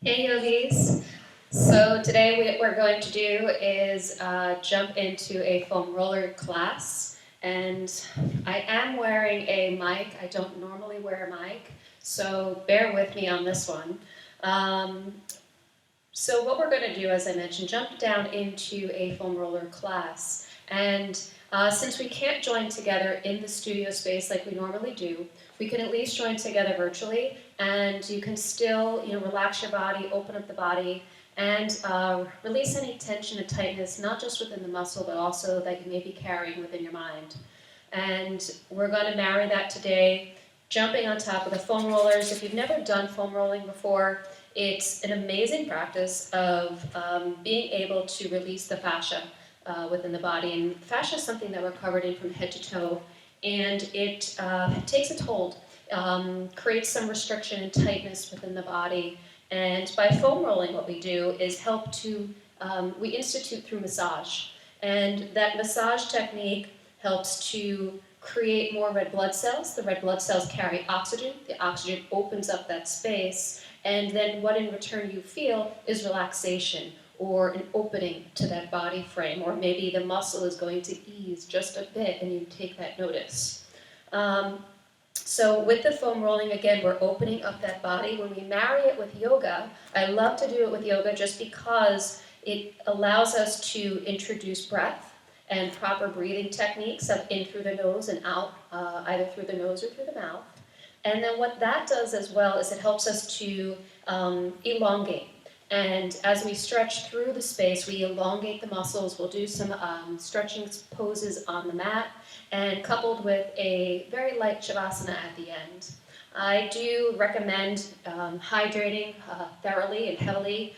Hey yogis! So today what we're going to do is jump into a foam roller class, and I am wearing a mic. I don't normally wear a mic, so bear with me on this one. Um, so what we're going to do, as I mentioned, jump down into a foam roller class, and since we can't join together in the studio space like we normally do, we can at least join together virtually, and you can still, relax your body, open up the body, and release any tension and tightness, not just within the muscle, but also that you may be carrying within your mind. And we're going to marry that today, jumping on top of the foam rollers. If you've never done foam rolling before, it's an amazing practice of being able to release the fascia within the body. And fascia is something that we're covered in from head to toe, and it takes a toll, creates some restriction and tightness within the body. And by foam rolling, what we do is help to, we institute through massage. And that massage technique helps to create more red blood cells. The red blood cells carry oxygen. The oxygen opens up that space. And then what in return you feel is relaxation, or an opening to that body frame, or maybe the muscle is going to ease just a bit and you take that notice. So with the foam rolling, again, we're opening up that body. When we marry it with yoga, I love to do it with yoga just because it allows us to introduce breath and proper breathing techniques of in through the nose and out, either through the nose or through the mouth. And then what that does as well is it helps us to elongate. And as we stretch through the space, we elongate the muscles. We'll do some stretching poses on the mat, and coupled with a very light Shavasana at the end. I do recommend hydrating thoroughly and heavily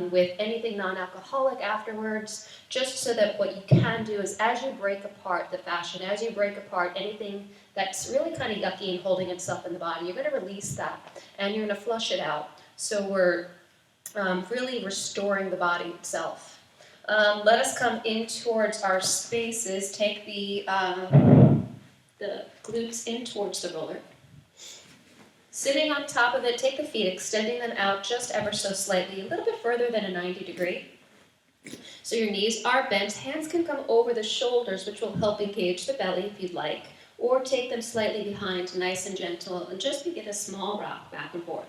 with anything non-alcoholic afterwards, just so that what you can do is as you break apart the fascia, and as you break apart anything that's really kind of yucky and holding itself in the body, you're going to release that and you're going to flush it out. So we're really restoring the body itself. Let us come in towards our spaces. Take the glutes in towards the roller. Sitting on top of it, take the feet, extending them out just ever so slightly, a little bit further than a 90 degree. So your knees are bent. Hands can come over the shoulders, which will help engage the belly if you'd like, or take them slightly behind, nice and gentle, and just begin a small rock back and forth.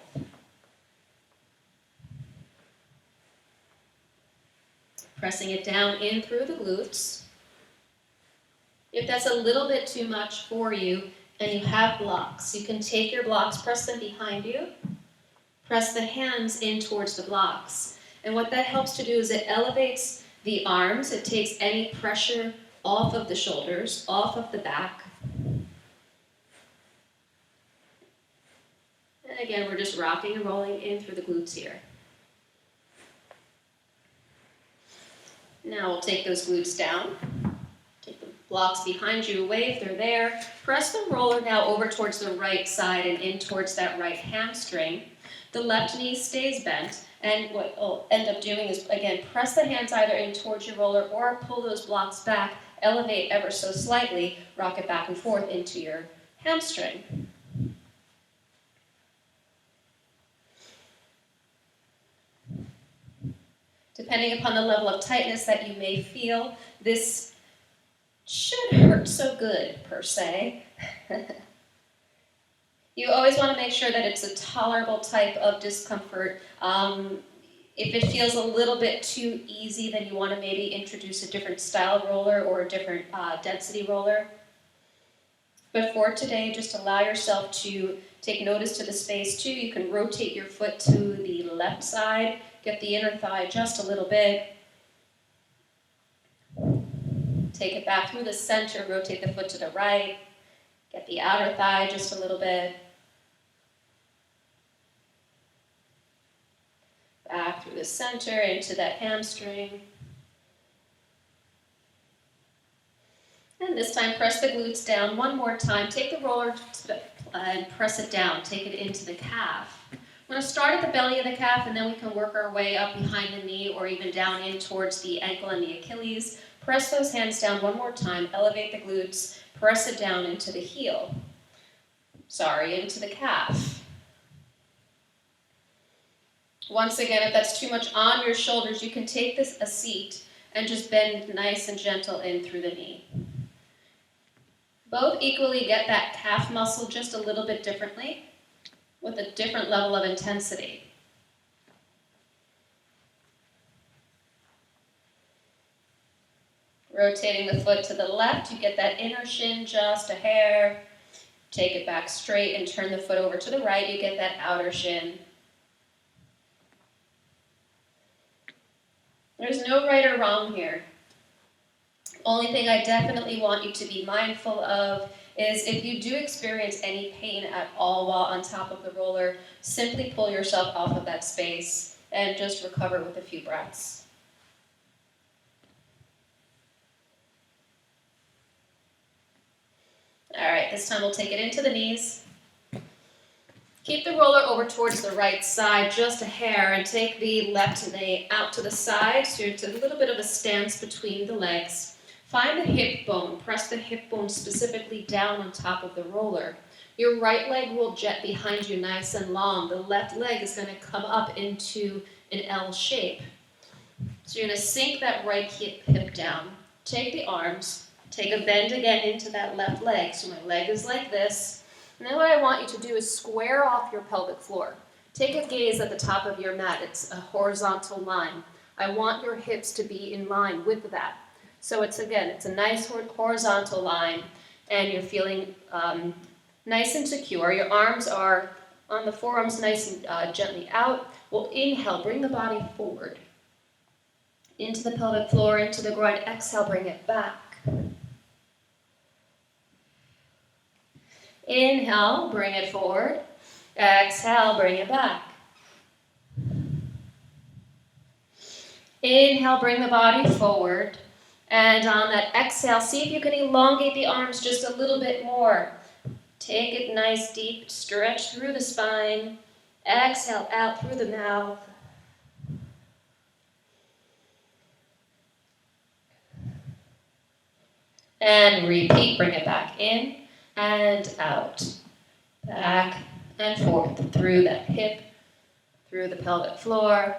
Pressing it down in through the glutes. If that's a little bit too much for you and you have blocks, you can take your blocks, press them behind you, press the hands in towards the blocks. And what that helps to do is it elevates the arms, it takes any pressure off of the shoulders, off of the back. And again, we're just rocking and rolling in through the glutes here. Now we'll take those glutes down. Take the blocks behind you away if they're there. Press the roller now over towards the right side and in towards that right hamstring. The left knee stays bent, and what you'll end up doing is, again, press the hands either in towards your roller or pull those blocks back, elevate ever so slightly, rock it back and forth into your hamstring. Depending upon the level of tightness that you may feel, this should hurt so good, per se. You always want to make sure that it's a tolerable type of discomfort. If it feels a little bit too easy, then you want to maybe introduce a different style roller or a different density roller. But for today, just allow yourself to take notice to the space too. You can rotate your foot to the left side, get the inner thigh just a little bit. Take it back through the center, rotate the foot to the right. Get the outer thigh just a little bit. Back through the center into that hamstring. And this time, press the glutes down one more time. Take the roller and press it down. Take it into the calf. We're going to start at the belly of the calf, and then we can work our way up behind the knee or even down in towards the ankle and the Achilles. Press those hands down one more time. Elevate the glutes. Press it down into the heel. Into the calf. Once again, if that's too much on your shoulders, you can take this a seat and just bend nice and gentle in through the knee. Both equally get that calf muscle just a little bit differently with a different level of intensity. Rotating the foot to the left, you get that inner shin just a hair. Take it back straight and turn the foot over to the right, you get that outer shin. There's no right or wrong here. Only thing I definitely want you to be mindful of is if you do experience any pain at all while on top of the roller, simply pull yourself off of that space and just recover with a few breaths. All right, this time we'll take it into the knees. Keep the roller over towards the right side, just a hair, and take the left knee out to the side, so it's a little bit of a stance between the legs. Find the hip bone, press the hip bone specifically down on top of the roller. Your right leg will jet behind you nice and long. The left leg is going to come up into an L shape. So you're going to sink that right hip down. Take the arms. Take a bend again into that left leg. So my leg is like this. And then what I want you to do is square off your pelvic floor. Take a gaze at the top of your mat. It's a horizontal line. I want your hips to be in line with that. So it's a nice horizontal line, and you're feeling nice and secure. Your arms are on the forearms, nice and gently out. We'll inhale, bring the body forward. Into the pelvic floor, into the groin. Exhale, bring it back. Inhale, bring it forward. Exhale, bring it back. Inhale, bring the body forward. And on that exhale, see if you can elongate the arms just a little bit more. Take it nice, deep, stretch through the spine. Exhale out through the mouth. And repeat, bring it back in and out. Back and forth through that hip, through the pelvic floor.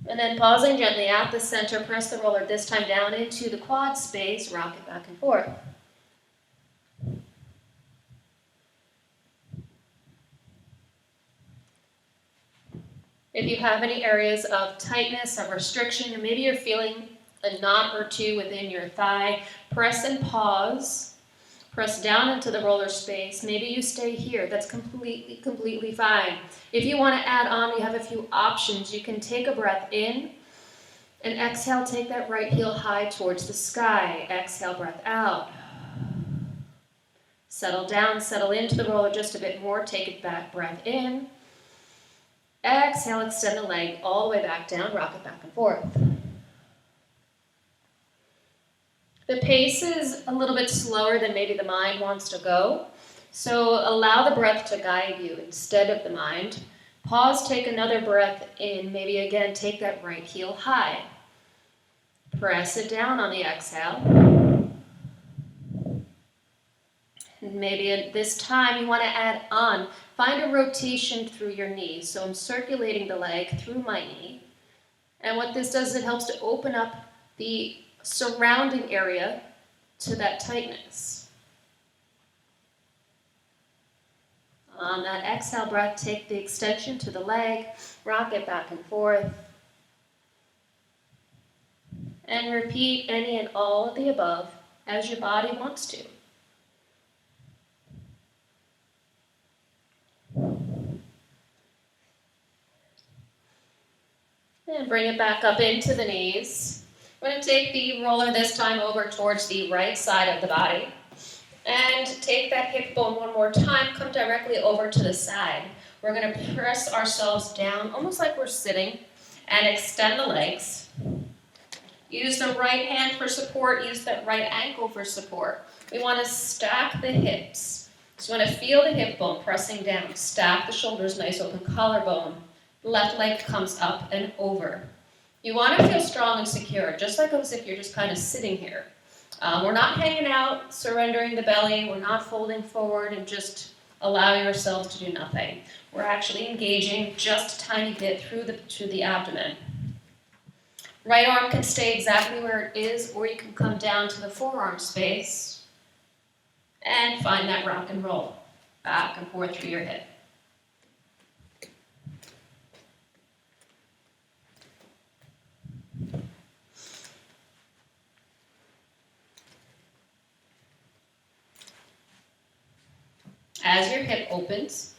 And then pausing gently at the center, press the roller this time down into the quad space, rock it back and forth. If you have any areas of tightness, of restriction, or maybe you're feeling a knot or two within your thigh, press and pause. Press down into the roller space. Maybe you stay here. That's completely fine. If you want to add on, you have a few options. You can take a breath in and exhale, take that right heel high towards the sky. Exhale, breath out. Settle down, settle into the roller just a bit more. Take it back, breath in. Exhale, extend the leg all the way back down, rock it back and forth. The pace is a little bit slower than maybe the mind wants to go, so allow the breath to guide you instead of the mind. Pause, take another breath in, maybe again take that right heel high. Press it down on the exhale. Maybe at this time you want to add on. Find a rotation through your knee, so I'm circulating the leg through my knee. And what this does, it helps to open up the surrounding area to that tightness. On that exhale breath, take the extension to the leg, rock it back and forth, and repeat any and all of the above as your body wants to. And bring it back up into the knees. We're going to take the roller this time over towards the right side of the body. And take that hip bone one more time. Come directly over to the side. We're going to press ourselves down, almost like we're sitting, and extend the legs. Use the right hand for support. Use that right ankle for support. We want to stack the hips. So you want to feel the hip bone pressing down. Stack the shoulders, nice open collarbone. Left leg comes up and over. You want to feel strong and secure, just like as if you're just kind of sitting here. We're not hanging out, surrendering the belly. We're not folding forward and just allow yourself to do nothing. We're actually engaging just a tiny bit through the abdomen. Right arm can stay exactly where it is, or you can come down to the forearm space and find that rock and roll back and forth through your hip. As your hip opens,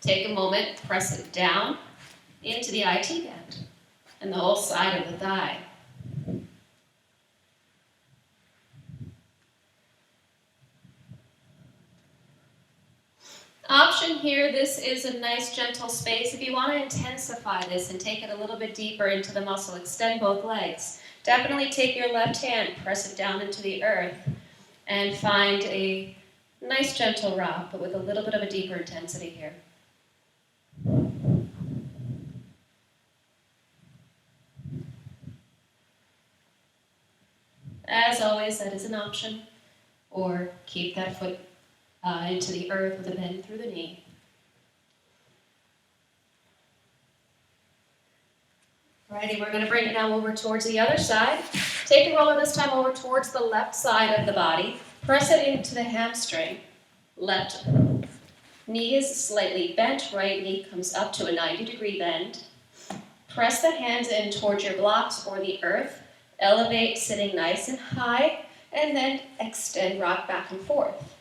take a moment, press it down into the IT band and the whole side of the thigh. Option here, this is a nice gentle space. If you want to intensify this and take it a little bit deeper into the muscle, extend both legs. Definitely take your left hand, press it down into the earth, and find a nice gentle rock, but with a little bit of a deeper intensity here. As always, that is an option. Or keep that foot into the earth with a bend through the knee. Alrighty, we're going to bring it now over towards the other side. Take the roller this time over towards the left side of the body. Press it into the hamstring. Left knee is slightly bent. Right knee comes up to a 90-degree bend. Press the hands in towards your blocks or the earth. Elevate, sitting nice and high, and then extend, rock back and forth.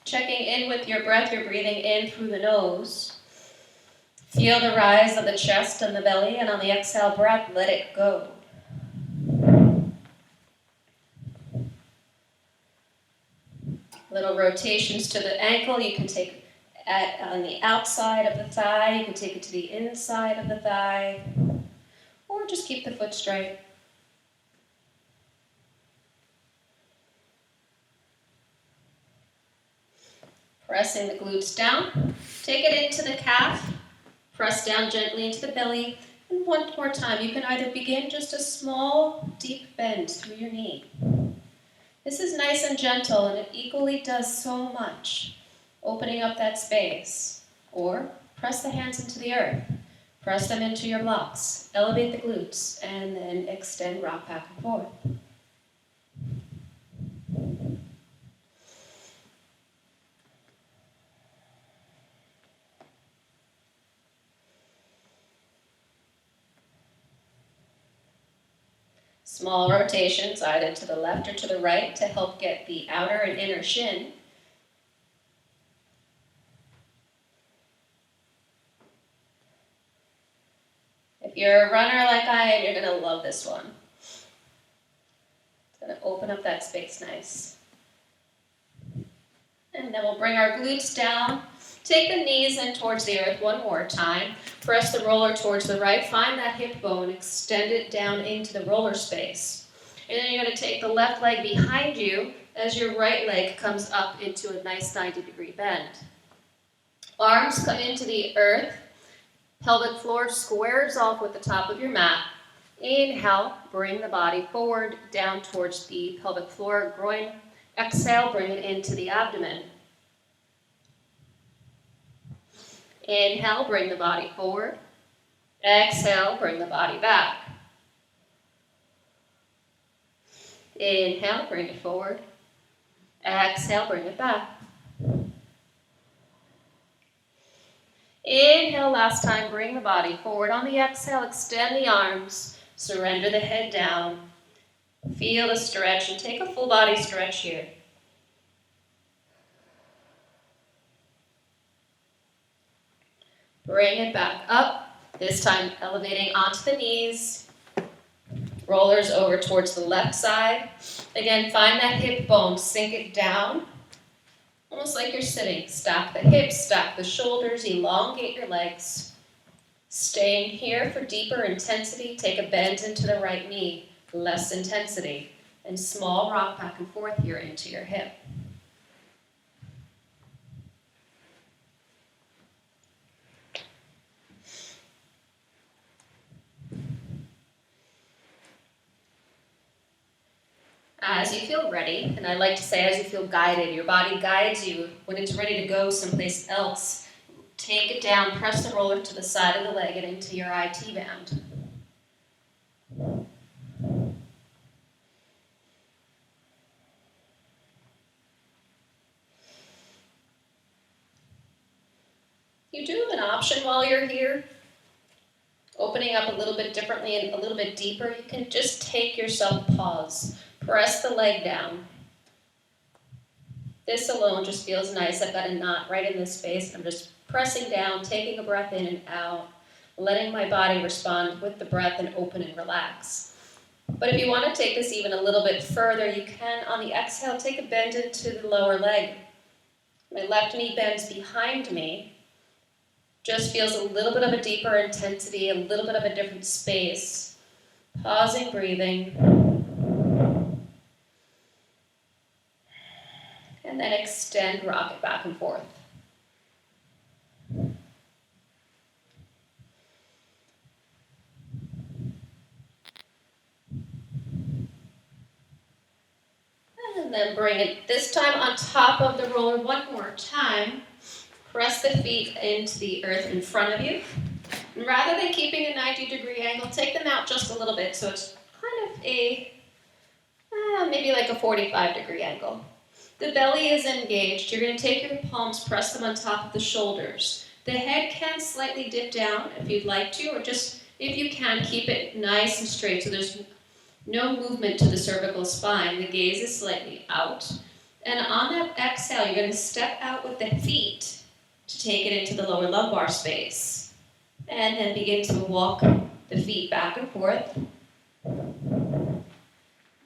Checking in with your breath, you're breathing in through the nose. Feel the rise of the chest and the belly, and on the exhale breath, let it go. Little rotations to the ankle. You can take it on the outside of the thigh. You can take it to the inside of the thigh. Or just keep the foot straight. Pressing the glutes down. Take it into the calf. Press down gently into the belly. And one more time, you can either begin just a small, deep bend through your knee. This is nice and gentle, and it equally does so much, opening up that space. Or press the hands into the earth. Press them into your blocks. Elevate the glutes, and then extend, rock back and forth. Small rotations either to the left or to the right to help get the outer and inner shin. If you're a runner like I am, you're going to love this one. It's going to open up that space nice. And then we'll bring our glutes down. Take the knees in towards the earth one more time. Press the roller towards the right. Find that hip bone. Extend it down into the roller space. And then you're going to take the left leg behind you as your right leg comes up into a nice 90-degree bend. Arms come into the earth. Pelvic floor squares off with the top of your mat. Inhale, bring the body forward, down towards the pelvic floor, groin. Exhale, bring it into the abdomen. Inhale, bring the body forward. Exhale, bring the body back. Inhale, bring it forward. Exhale, bring it back. Inhale, last time, bring the body forward. On the exhale, extend the arms. Surrender the head down. Feel the stretch and take a full body stretch here. Bring it back up. This time elevating onto the knees. Rollers over towards the left side. Again, find that hip bone. Sink it down. Almost like you're sitting. Stack the hips, stack the shoulders, elongate your legs. Staying here for deeper intensity. Take a bend into the right knee. Less intensity. And small rock back and forth here into your hip. As you feel ready, and I like to say as you feel guided, your body guides you when it's ready to go someplace else. Take it down, press the roller to the side of the leg and into your IT band. You do have an option while you're here, opening up a little bit differently and a little bit deeper. You can just take yourself pause, press the leg down. This alone just feels nice. I've got a knot right in this space. I'm just pressing down, taking a breath in and out, letting my body respond with the breath and open and relax. But if you want to take this even a little bit further, you can, on the exhale, take a bend into the lower leg. My left knee bends behind me. Just feels a little bit of a deeper intensity, a little bit of a different space. Pausing, breathing. And then extend, rock it back and forth. And then bring it this time on top of the roller one more time. Press the feet into the earth in front of you. And rather than keeping a 90-degree angle, take them out just a little bit so it's kind of a, maybe like a 45-degree angle. The belly is engaged. You're going to take your palms, press them on top of the shoulders. The head can slightly dip down if you'd like to, or just, if you can, keep it nice and straight so there's no movement to the cervical spine. The gaze is slightly out. And on that exhale, you're going to step out with the feet to take it into the lower lumbar space. And then begin to walk the feet back and forth.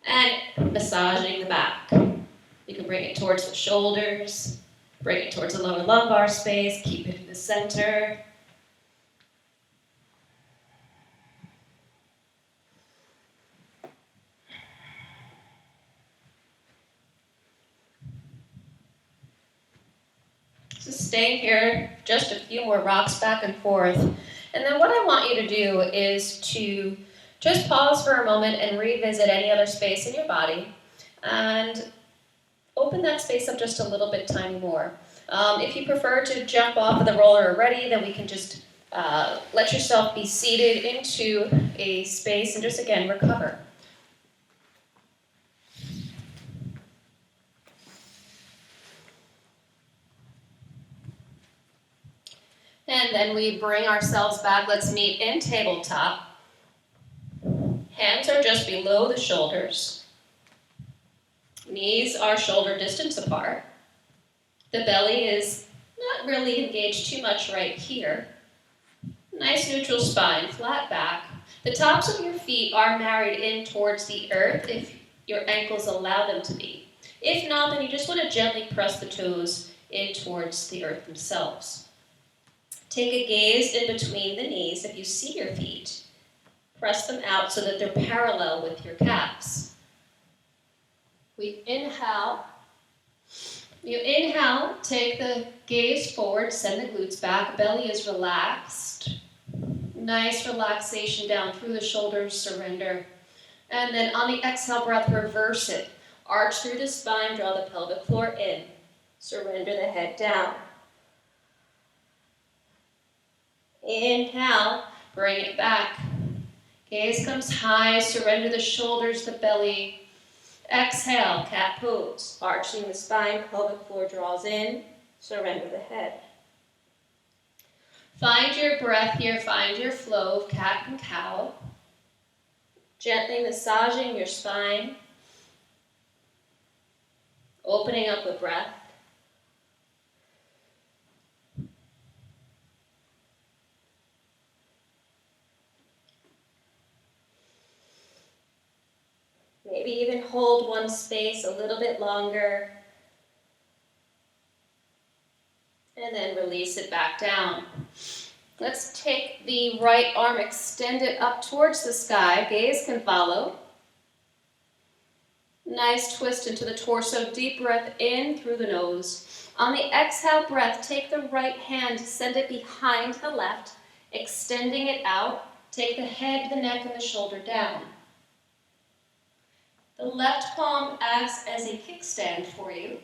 And massaging the back. You can bring it towards the shoulders, bring it towards the lower lumbar space, keep it in the center. So stay here, just a few more rocks back and forth. And then what I want you to do is to just pause for a moment and revisit any other space in your body. And open that space up just a little bit tiny more. If you prefer to jump off of the roller already, then we can just let yourself be seated into a space and just again recover. And then we bring ourselves back. Let's meet in tabletop. Hands are just below the shoulders. Knees are shoulder distance apart. The belly is not really engaged too much right here. Nice neutral spine, flat back. The tops of your feet are married in towards the earth if your ankles allow them to be. If not, then you just want to gently press the toes in towards the earth themselves. Take a gaze in between the knees. If you see your feet, press them out so that they're parallel with your calves. We inhale. You inhale, take the gaze forward, send the glutes back, belly is relaxed. Nice relaxation down through the shoulders, surrender. And then on the exhale breath, reverse it. Arch through the spine, draw the pelvic floor in. Surrender the head down. Inhale, bring it back. Gaze comes high, surrender the shoulders, the belly. Exhale, cat pose. Arching the spine, pelvic floor draws in. Surrender the head. Find your breath here, find your flow of cat and cow. Gently massaging your spine. Opening up the breath. Maybe even hold one space a little bit longer. And then release it back down. Let's take the right arm, extend it up towards the sky. Gaze can follow. Nice twist into the torso. Deep breath in through the nose. On the exhale breath, take the right hand, send it behind the left, extending it out. Take the head, the neck, and the shoulder down. The left palm acts as a kickstand for you,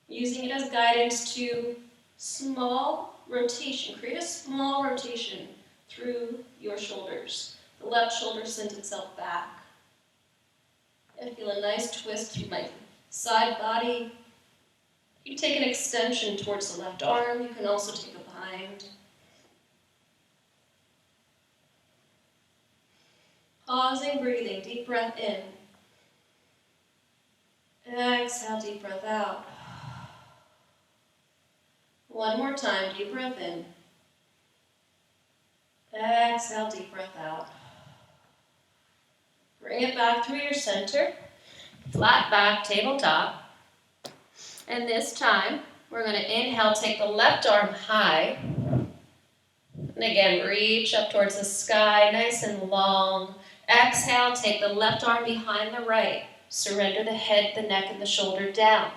using it as guidance to small rotation. Create a small rotation through your shoulders. The left shoulder sends itself back. I feel a nice twist through my side body. You take an extension towards the left arm. You can also take a bind. Pausing, breathing, deep breath in. Exhale, deep breath out. One more time, deep breath in. Exhale, deep breath out. Bring it back through your center. Flat back, tabletop. And this time, we're going to inhale, take the left arm high. And again, reach up towards the sky, nice and long. Exhale, take the left arm behind the right. Surrender the head, the neck, and the shoulder down.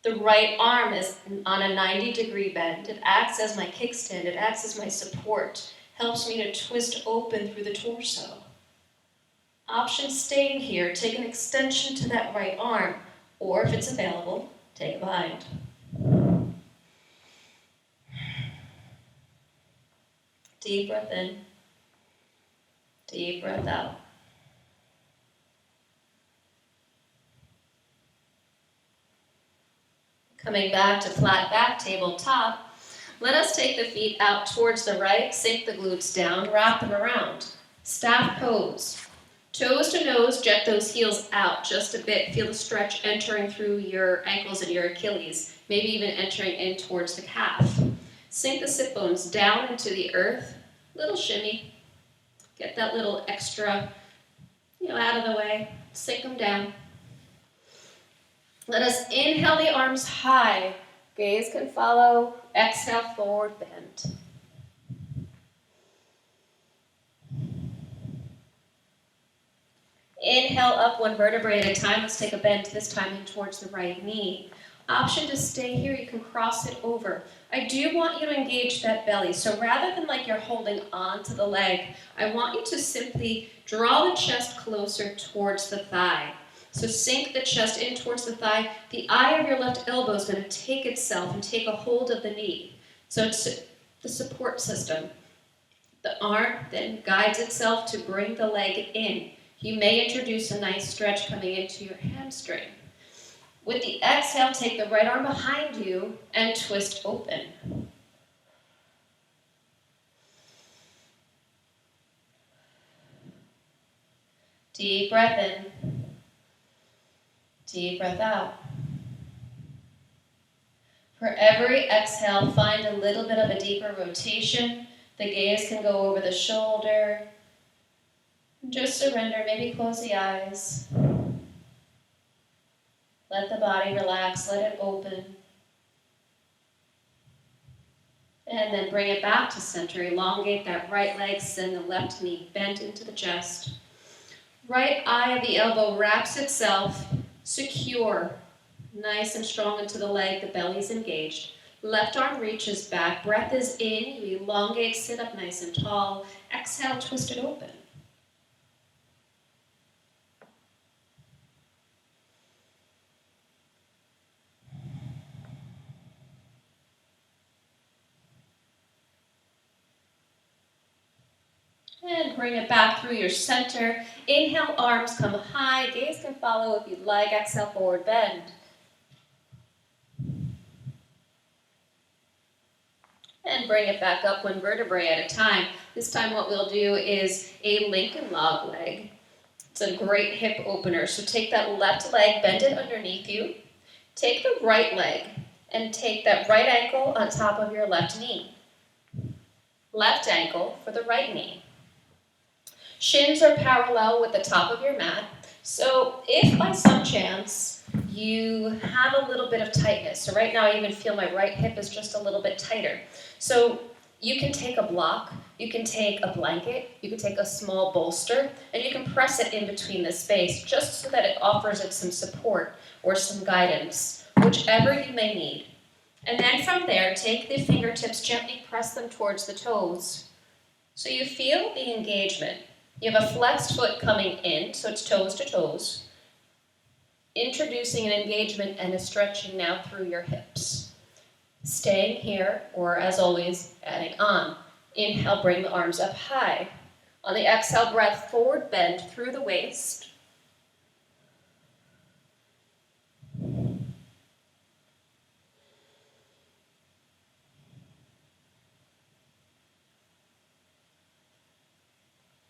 The right arm is on a 90-degree bend. It acts as my kickstand. It acts as my support. Helps me to twist open through the torso. Option staying here. Take an extension to that right arm. Or if it's available, take a bind. Deep breath in. Deep breath out. Coming back to flat back, tabletop. Let us take the feet out towards the right, sink the glutes down, wrap them around. Staff pose. Toes to nose, jet those heels out just a bit. Feel the stretch entering through your ankles and your Achilles, maybe even entering in towards the calf. Sink the sit bones down into the earth. Little shimmy. Get that little extra, out of the way. Sink them down. Let us inhale the arms high. Gaze can follow. Exhale, forward bend. Inhale up one vertebrae at a time. Let's take a bend, this time in towards the right knee. Option to stay here, you can cross it over. I do want you to engage that belly. So rather than like you're holding on to the leg, I want you to simply draw the chest closer towards the thigh. So sink the chest in towards the thigh. The eye of your left elbow is going to take itself and take a hold of the knee. So it's the support system. The arm then guides itself to bring the leg in. You may introduce a nice stretch coming into your hamstring. With the exhale, take the right arm behind you and twist open. Deep breath in. Deep breath out. For every exhale, find a little bit of a deeper rotation. The gaze can go over the shoulder. Just surrender, maybe close the eyes. Let the body relax, let it open. And then bring it back to center. Elongate that right leg, send the left knee bent into the chest. Right eye of the elbow wraps itself, secure, nice and strong into the leg, the belly's engaged. Left arm reaches back, breath is in, you elongate, sit up nice and tall. Exhale, twist it open. And bring it back through your center. Inhale, arms come high. Gaze can follow if you'd like. Exhale, forward bend. And bring it back up one vertebrae at a time. This time what we'll do is a Lincoln log leg. It's a great hip opener. So take that left leg, bend it underneath you. Take the right leg and take that right ankle on top of your left knee. Left ankle for the right knee. Shins are parallel with the top of your mat. So if by some chance you have a little bit of tightness, so right now I even feel my right hip is just a little bit tighter. So you can take a block, you can take a blanket, you can take a small bolster, and you can press it in between the space just so that it offers it some support or some guidance, whichever you may need. And then from there, take the fingertips, gently press them towards the toes. So you feel the engagement. You have a flexed foot coming in, so it's toes to toes. Introducing an engagement and a stretching now through your hips. Staying here, or as always, adding on. Inhale, bring the arms up high. On the exhale breath, forward bend through the waist.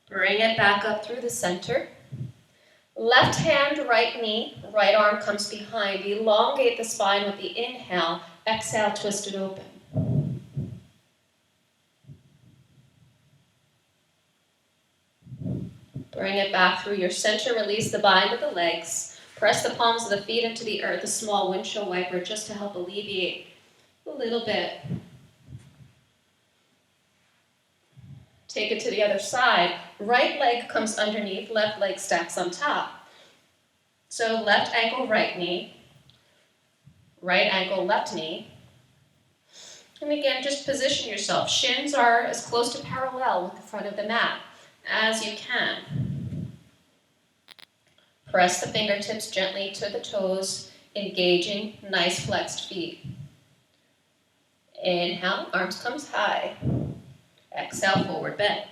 Bring it back up through the center. Left hand, right knee, right arm comes behind. Elongate the spine with the inhale. Exhale, twist it open. Bring it back through your center. Release the bind of the legs. Press the palms of the feet into the earth, a small windshield wiper, just to help alleviate a little bit. Take it to the other side. Right leg comes underneath, left leg stacks on top. So left ankle, right knee. Right ankle, left knee. And again, just position yourself. Shins are as close to parallel with the front of the mat as you can. Press the fingertips gently to the toes, engaging nice flexed feet. Inhale, arms comes high. Exhale, forward bend.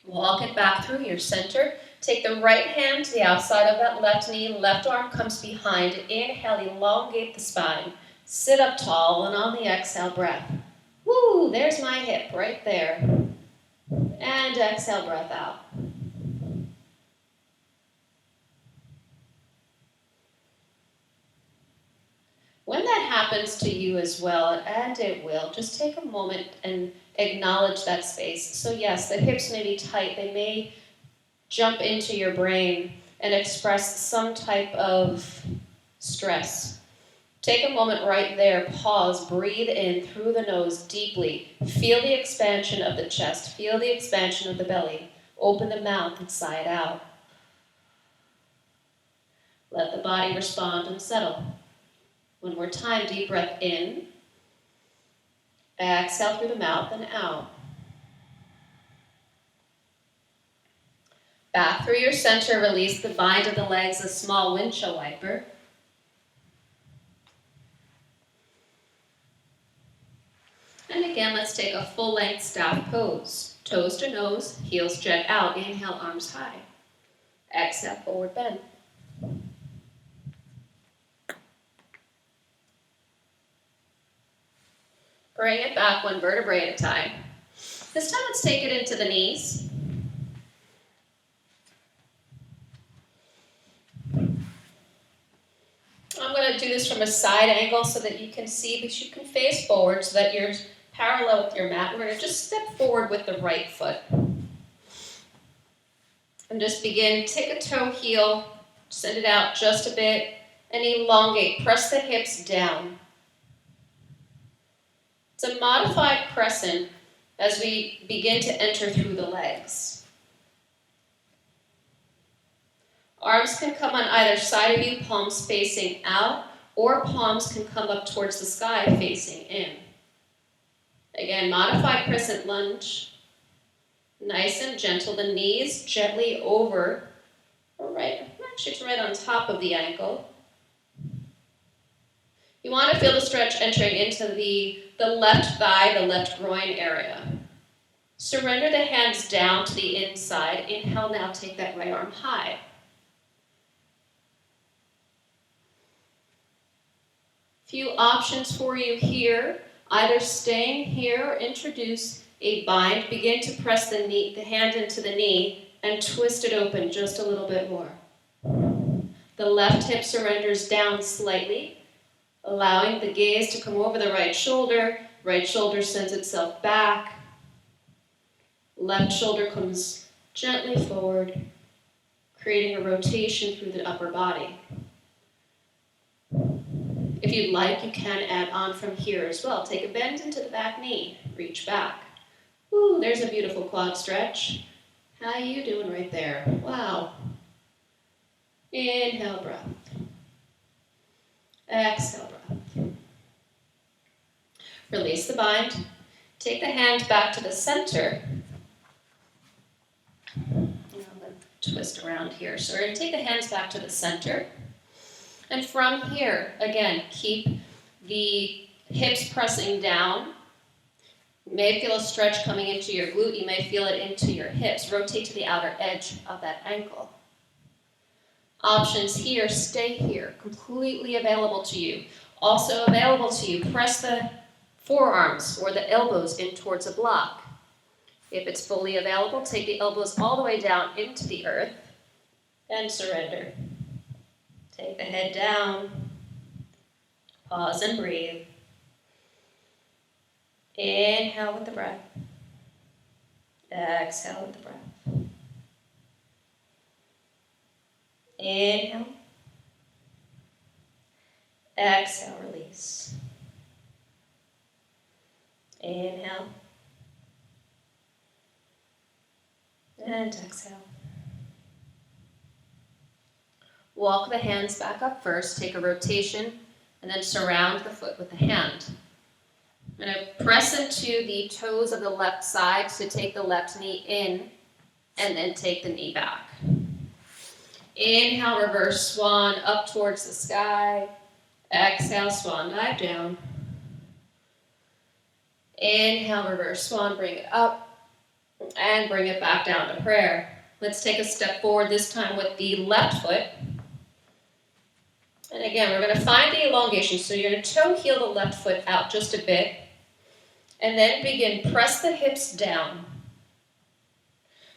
Walk it back through your center. Take the right hand to the outside of that left knee. Left arm comes behind. Inhale, elongate the spine. Sit up tall, and on the exhale breath. Woo, there's my hip right there. And exhale, breath out. When that happens to you as well, and it will, just take a moment and acknowledge that space. So yes, the hips may be tight. They may jump into your brain and express some type of stress. Take a moment right there, pause, breathe in through the nose deeply. Feel the expansion of the chest, feel the expansion of the belly. Open the mouth and sigh it out. Let the body respond and settle. One more time, deep breath in. Exhale through the mouth and out. Back through your center, release the bind of the legs, a small windshield wiper. And again, let's take a full-length staff pose. Toes to nose, heels jet out. Inhale, arms high. Exhale, forward bend. Bring it back one vertebrae at a time. This time, let's take it into the knees. I'm going to do this from a side angle so that you can see, but you can face forward so that you're parallel with your mat. We're going to just step forward with the right foot. And just begin, take a toe heel, send it out just a bit, and elongate. Press the hips down. It's a modified crescent as we begin to enter through the legs. Arms can come on either side of you, palms facing out, or palms can come up towards the sky facing in. Again, modified crescent lunge. Nice and gentle, the knees gently over, or right, actually it's right on top of the ankle. You want to feel the stretch entering into the left thigh, the left groin area. Surrender the hands down to the inside. Inhale now, take that right arm high. Few options for you here, either staying here or introduce a bind. Begin to press the hand into the knee and twist it open just a little bit more. The left hip surrenders down slightly, allowing the gaze to come over the right shoulder. Right shoulder sends itself back. Left shoulder comes gently forward, creating a rotation through the upper body. If you'd like, you can add on from here as well. Take a bend into the back knee, reach back. Ooh, there's a beautiful quad stretch. How you doing right there? Wow. Inhale, breath. Exhale, breath. Release the bind. Take the hand back to the center. I'm going to twist around here. So we're going to take the hands back to the center. And from here, again, keep the hips pressing down. You may feel a stretch coming into your glute. You may feel it into your hips. Rotate to the outer edge of that ankle. Options here, stay here, completely available to you. Also available to you, press the forearms or the elbows in towards a block. If it's fully available, take the elbows all the way down into the earth and surrender. Take the head down, pause and breathe. Inhale with the breath. Exhale with the breath. Inhale. Exhale, release. Inhale. And exhale. Walk the hands back up first. Take a rotation and then surround the foot with the hand. I'm going to press into the toes of the left side to take the left knee in and then take the knee back. Inhale, reverse swan up towards the sky. Exhale, swan dive down. Inhale, reverse swan, bring it up and bring it back down to prayer. Let's take a step forward, this time with the left foot. And again, we're going to find the elongation. So you're going to toe heel the left foot out just a bit. And then begin, press the hips down.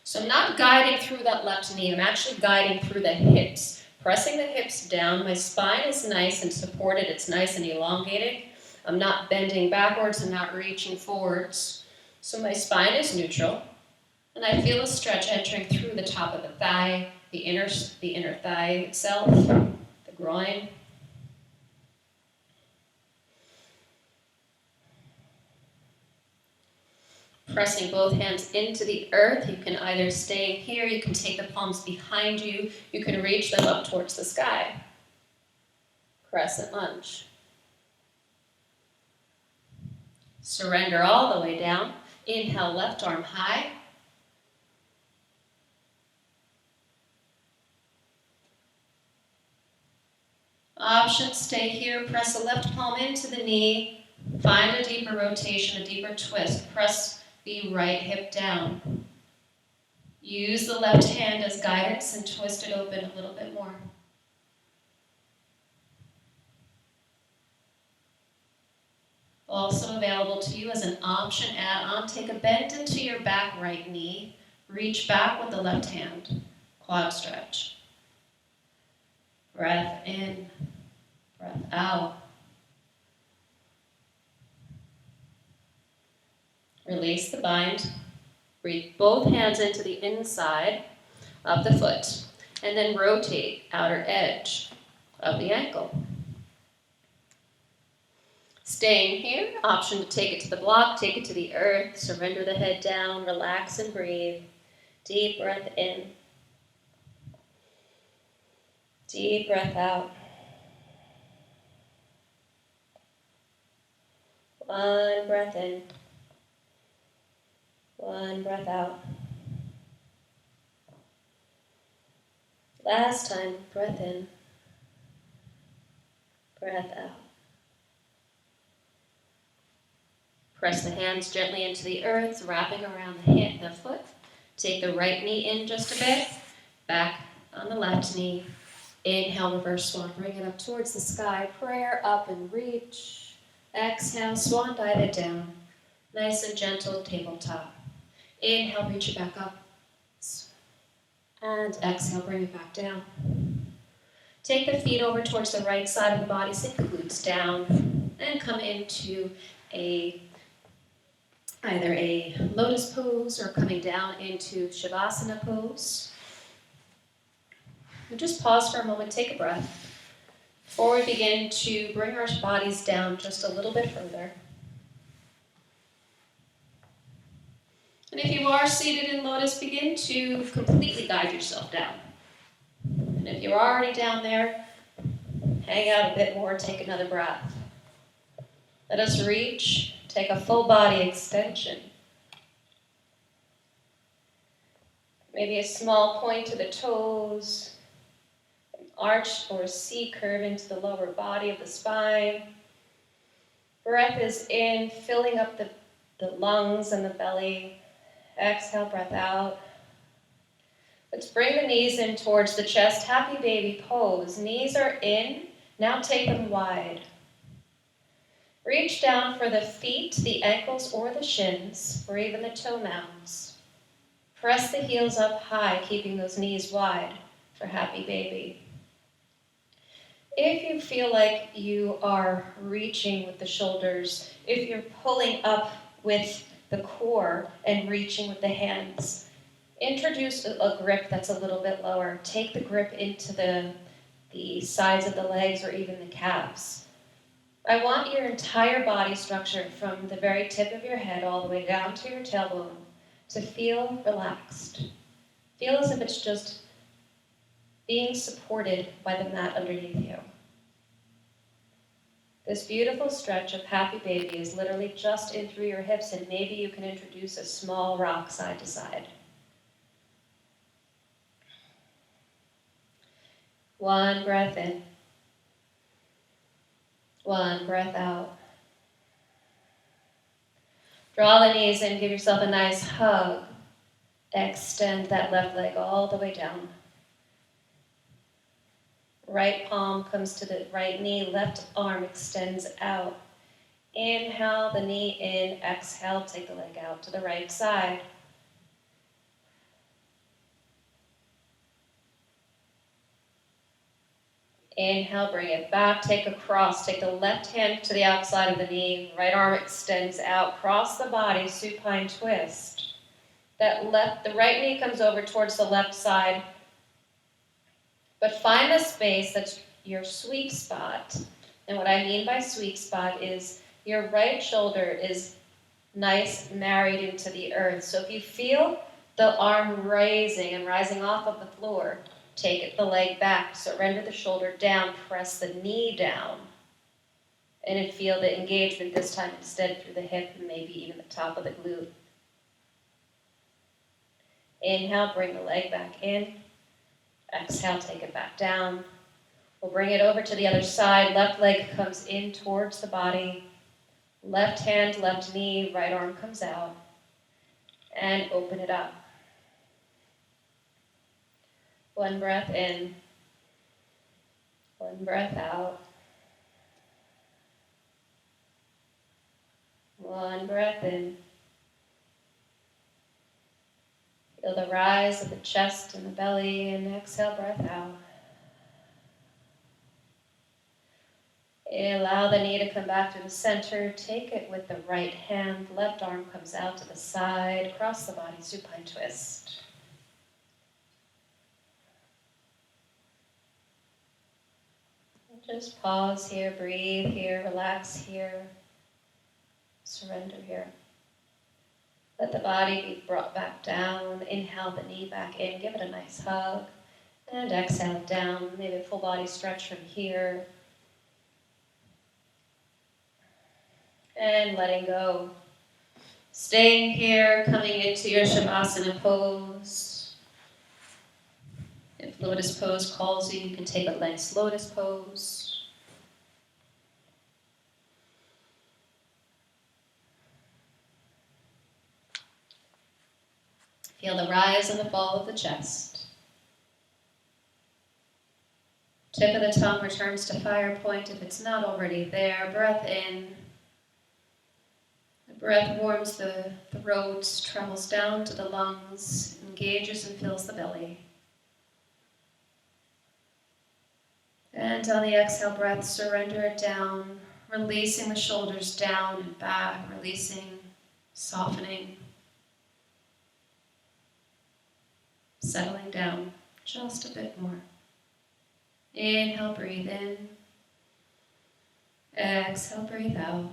So I'm not guiding through that left knee. I'm actually guiding through the hips. Pressing the hips down. My spine is nice and supported. It's nice and elongated. I'm not bending backwards and not reaching forwards. So my spine is neutral. And I feel a stretch entering through the top of the thigh, the inner thigh itself, the groin. Pressing both hands into the earth. You can either stay here, you can take the palms behind you, you can reach them up towards the sky. Crescent lunge. Surrender all the way down. Inhale, left arm high. Option, stay here, press the left palm into the knee, find a deeper rotation, a deeper twist, press the right hip down. Use the left hand as guidance and twist it open a little bit more. Also available to you as an option add-on, take a bend into your back right knee, reach back with the left hand, quad stretch. Breath in, breath out. Release the bind. Breathe both hands into the inside of the foot. And then rotate outer edge of the ankle. Staying here, option to take it to the block, take it to the earth, surrender the head down, relax and breathe. Deep breath in. Deep breath out. One breath in. One breath out. Last time, breath in. Breath out. Press the hands gently into the earth, wrapping around the foot. Take the right knee in just a bit. Back on the left knee. Inhale, reverse swan. Bring it up towards the sky. Prayer up and reach. Exhale, swan dive it down. Nice and gentle tabletop. Inhale, reach it back up. And exhale, bring it back down. Take the feet over towards the right side of the body. Sink the glutes down. And come into either a lotus pose or coming down into Shavasana pose. And just pause for a moment, take a breath. Before we begin to bring our bodies down just a little bit further. And if you are seated in lotus, begin to completely guide yourself down. And if you're already down there, hang out a bit more, take another breath. Let us reach Take a full body extension. Maybe a small point to the toes, an arch or C curve into the lower body of the spine. Breath is in, filling up the lungs and the belly. Exhale, breath out. Let's bring the knees in towards the chest. Happy baby pose. Knees are in. Now take them wide. Reach down for the feet, the ankles, or the shins, or even the toe mounds. Press the heels up high, keeping those knees wide for happy baby. If you feel like you are reaching with the shoulders, if you're pulling up with the core and reaching with the hands, introduce a grip that's a little bit lower. Take the grip into the sides of the legs or even the calves. I want your entire body structure from the very tip of your head all the way down to your tailbone to feel relaxed. Feel as if it's just being supported by the mat underneath you. This beautiful stretch of happy baby is literally just in through your hips, and maybe you can introduce a small rock side to side. One breath in. One breath out. Draw the knees in, give yourself a nice hug. Extend that left leg all the way down. Right palm comes to the right knee, left arm extends out. Inhale the knee in, exhale, take the leg out to the right side. Inhale, bring it back, take a cross, take the left hand to the outside of the knee, right arm extends out, cross the body, supine twist. The right knee comes over towards the left side, but find the space that's your sweet spot. And what I mean by sweet spot is your right shoulder is nice, married into the earth. So if you feel the arm raising and rising off of the floor, take the leg back, surrender the shoulder down, press the knee down, and then feel the engagement this time instead through the hip and maybe even the top of the glute. Inhale, bring the leg back in. Exhale, take it back down. We'll bring it over to the other side. Left leg comes in towards the body. Left hand, left knee, right arm comes out. And open it up. One breath in. One breath out. One breath in. Feel the rise of the chest and the belly, and exhale, breath out. Allow the knee to come back to the center. Take it with the right hand. Left arm comes out to the side. Cross the body, supine twist. Just pause here, breathe here, relax here, surrender here. Let the body be brought back down. Inhale the knee back in, give it a nice hug. And exhale down, maybe a full body stretch from here. And letting go. Staying here, coming into your Shavasana pose. If Lotus pose calls you, you can take a nice Lotus pose. Feel the rise and the fall of the chest. Tip of the tongue returns to fire point if it's not already there. Breath in. The breath warms the throat, travels down to the lungs, engages and fills the belly. And on the exhale breath, surrender it down, releasing the shoulders down and back, releasing, softening, settling down just a bit more. Inhale, breathe in. Exhale, breathe out.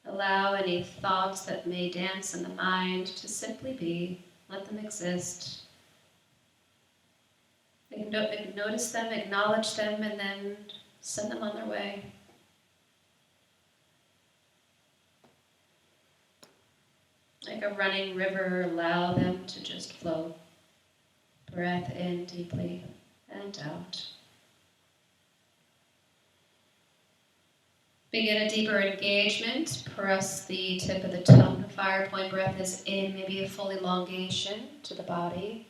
Allow any thoughts that may dance in the mind to simply be. Let them exist. Notice them, acknowledge them, and then Send them on their way. Like a running river, allow them to just flow. Breath in deeply and out. Begin a deeper engagement. Press the tip of the tongue. Fire point breath is in, maybe a full elongation to the body.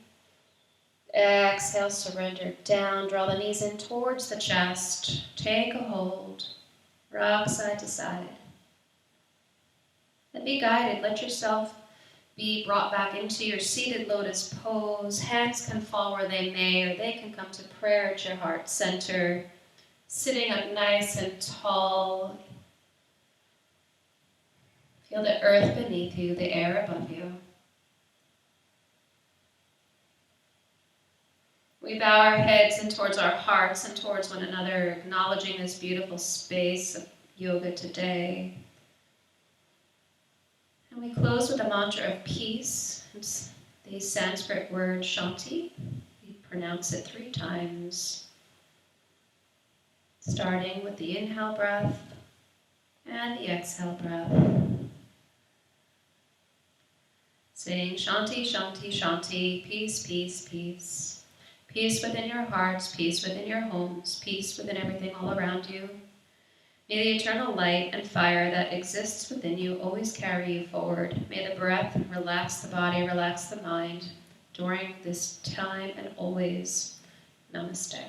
Exhale, surrender down. Draw the knees in towards the chest. Take a hold. Rock side to side. And be guided. Let yourself be brought back into your seated lotus pose. Hands can fall where they may, or they can come to prayer at your heart center. Sitting up nice and tall. Feel the earth beneath you, the air above you. We bow our heads in towards our hearts and towards one another, acknowledging this beautiful space of yoga today. And we close with a mantra of peace. It's the Sanskrit word Shanti. We pronounce it 3 times. Starting with the inhale breath and the exhale breath. Saying Shanti, Shanti, Shanti, peace, peace, peace. Peace within your hearts, peace within your homes, peace within everything all around you. May the eternal light and fire that exists within you always carry you forward. May the breath relax the body, relax the mind during this time and always. Namaste.